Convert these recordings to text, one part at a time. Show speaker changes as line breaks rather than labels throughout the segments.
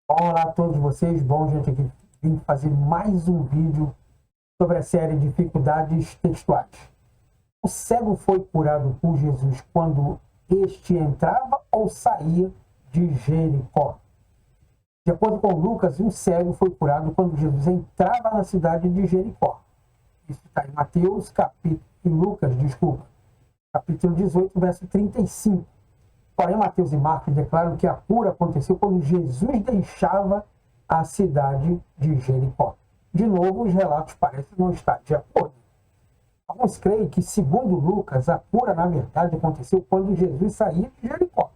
Olá a todos vocês, bom gente aqui vim fazer mais um vídeo sobre a série Dificuldades Textuais. O cego foi curado por Jesus quando este entrava ou saía de Jericó. De acordo com Lucas, o cego foi curado quando Jesus entrava na cidade de Jericó. Isso está em Mateus, capítulo 18, verso 35. Porém, Mateus e Marcos declaram que a cura aconteceu quando Jesus deixava a cidade de Jericó. De novo, os relatos parecem não estar de acordo. Alguns creem que, segundo Lucas, a cura, na verdade, aconteceu quando Jesus saía de Jericó,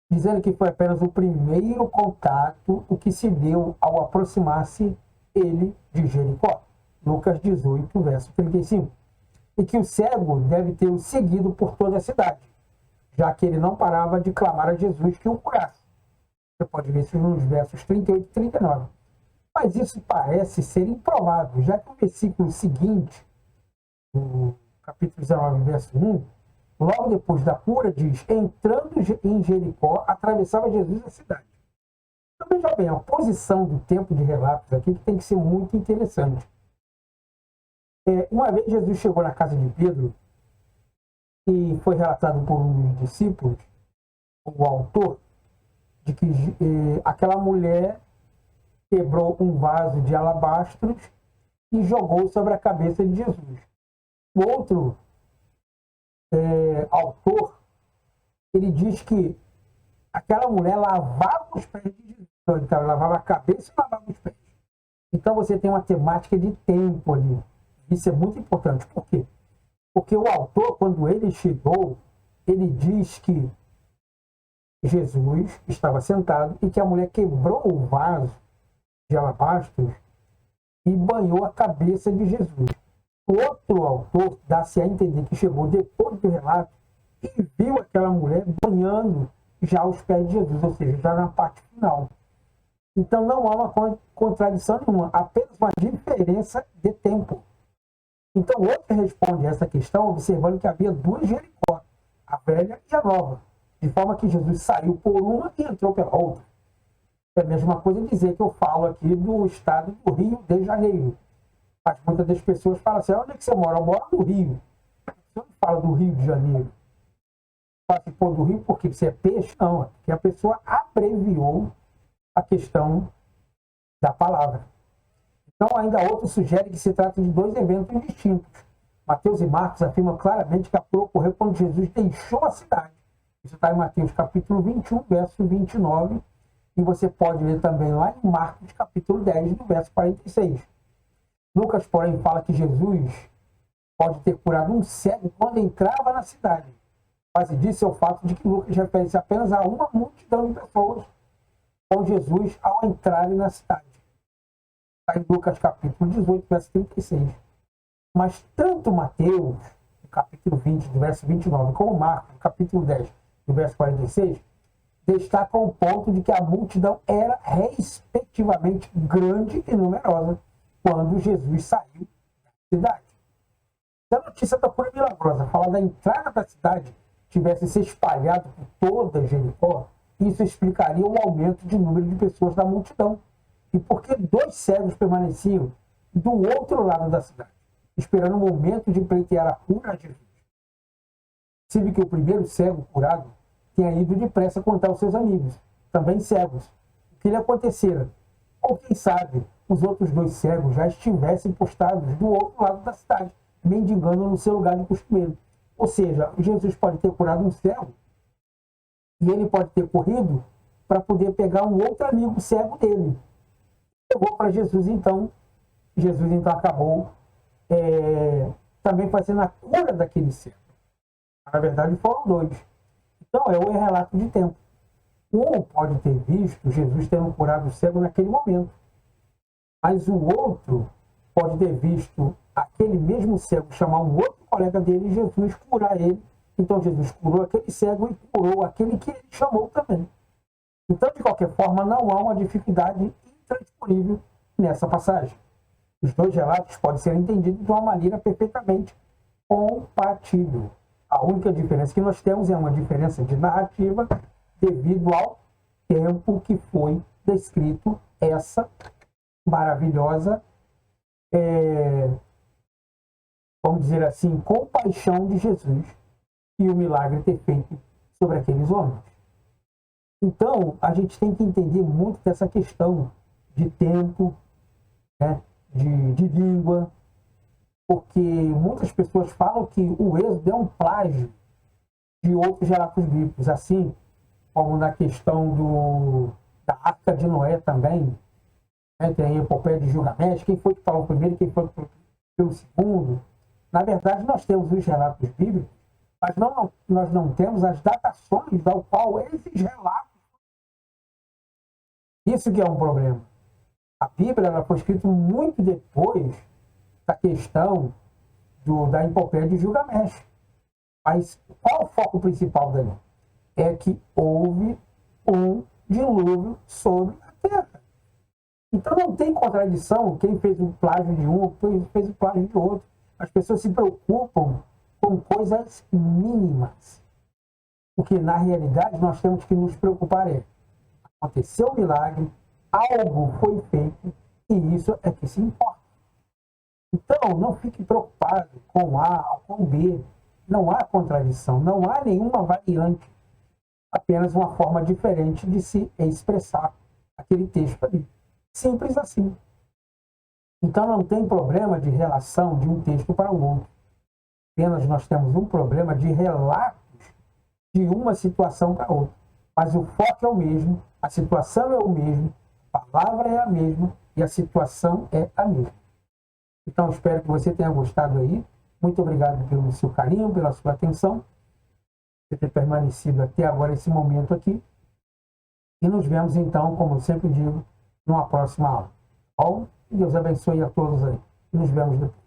dizendo que foi apenas o primeiro contato o que se deu ao aproximar-se ele de Jericó. Lucas 18, verso 35. E que o cego deve ter o seguido por toda a cidade, já que ele não parava de clamar a Jesus que o curasse. Você pode ver isso nos versos 38 e 39. Mas isso parece ser improvável, já que o versículo seguinte, no capítulo 19, verso 1, logo depois da cura, diz: entrando em Jericó, atravessava Jesus a cidade. Então, veja bem, a posição do tempo de relatos aqui que tem que ser muito interessante. Uma vez Jesus chegou na casa de Pedro, e foi relatado por um dos discípulos, o autor, de que aquela mulher quebrou um vaso de alabastros e jogou sobre a cabeça de Jesus. O outro autor, ele diz que aquela mulher lavava os pés de Jesus. Então, lavava a cabeça e lavava os pés. Então, você tem uma temática de tempo ali. Isso é muito importante. Por quê? Porque o autor, quando ele chegou, ele diz que Jesus estava sentado e que a mulher quebrou o vaso de alabastro e banhou a cabeça de Jesus. O outro autor dá-se a entender que chegou depois do relato e viu aquela mulher banhando já os pés de Jesus, ou seja, já na parte final. Então não há uma contradição nenhuma, apenas uma diferença de tempo. Então, outro responde a essa questão observando que havia duas Jericó, a velha e a nova, de forma que Jesus saiu por uma e entrou pela outra. É a mesma coisa dizer que eu falo aqui do estado do Rio de Janeiro. Mas muitas das pessoas falam assim: onde é que você mora? Eu moro no Rio. Você não fala do Rio de Janeiro. Participou do Rio porque você é peixe? Não, é porque a pessoa abreviou a questão da palavra. Então, ainda outro sugere que se trata de dois eventos distintos. Mateus e Marcos afirmam claramente que a cura ocorreu quando Jesus deixou a cidade. Isso está em Mateus capítulo 21, verso 29. E você pode ler também lá em Marcos capítulo 10, no verso 46. Lucas, porém, fala que Jesus pode ter curado um cego quando entrava na cidade. Mas disso é o fato de que Lucas refere-se apenas a uma multidão de pessoas com Jesus ao entrarem na cidade. Está em Lucas capítulo 18, verso 36. Mas tanto Mateus, no capítulo 20, do verso 29, como Marcos, no capítulo 10, do verso 46, destacam o ponto de que a multidão era respectivamente grande e numerosa quando Jesus saiu da cidade. Se a notícia da cura milagrosa falar da entrada da cidade tivesse se espalhado por toda Jericó, isso explicaria o aumento de número de pessoas da multidão. E por que dois cegos permaneciam do outro lado da cidade, esperando o momento de pleitear a cura a Jesus? Percebe que o primeiro cego curado tinha ido depressa contar aos seus amigos, também cegos, o que lhe acontecera. Ou quem sabe, os outros dois cegos já estivessem postados do outro lado da cidade, mendigando no seu lugar de costumeiro. Ou seja, Jesus pode ter curado um cego e ele pode ter corrido para poder pegar um outro amigo cego dele. Levou para Jesus então acabou também fazendo a cura daquele cego. Na verdade foram dois. Então é um relato de tempo. Um pode ter visto Jesus tendo curado o cego naquele momento, mas o outro pode ter visto aquele mesmo cego chamar um outro colega dele e Jesus curar ele. Então Jesus curou aquele cego e curou aquele que ele chamou também. Então, de qualquer forma, não há uma dificuldade intransponível nessa passagem. Os dois relatos podem ser entendidos de uma maneira perfeitamente compatível. A única diferença que nós temos é uma diferença de narrativa devido ao tempo que foi descrito essa maravilhosa, vamos dizer assim, compaixão de Jesus e o milagre ter feito sobre aqueles homens. Então, a gente tem que entender muito dessa questão de tempo, né, de língua, porque muitas pessoas falam que o Êxodo é um plágio de outros relatos bíblicos, assim como na questão da Arca de Noé também, né, tem a epopeia de Gilgamesh, quem foi que falou primeiro, quem foi pelo segundo. Na verdade, nós temos os relatos bíblicos, mas nós não temos as datações ao qual esses relatos. Isso que é um problema. A Bíblia ela foi escrita muito depois da questão da epopeia de Gilgamesh. Mas qual é o foco principal dali? É que houve um dilúvio sobre a terra. Então não tem contradição quem fez o plágio de um ou quem fez o plágio de outro. As pessoas se preocupam com coisas mínimas. Porque na realidade nós temos que nos preocupar aconteceu um milagre, algo foi feito e isso é que se importa. Então não fique preocupado com A ou com B. Não há contradição, não há nenhuma variante. Apenas uma forma diferente de se expressar aquele texto ali. Simples assim. Então não tem problema de relação de um texto para o outro. Apenas nós temos um problema de relatos de uma situação para outra. Mas o foco é o mesmo, a situação é o mesmo, a palavra é a mesma e a situação é a mesma. Então espero que você tenha gostado aí. Muito obrigado pelo seu carinho, pela sua atenção, por ter permanecido até agora esse momento aqui. E nos vemos então, como eu sempre digo, numa próxima aula. Bom, Deus abençoe a todos aí. E nos vemos depois.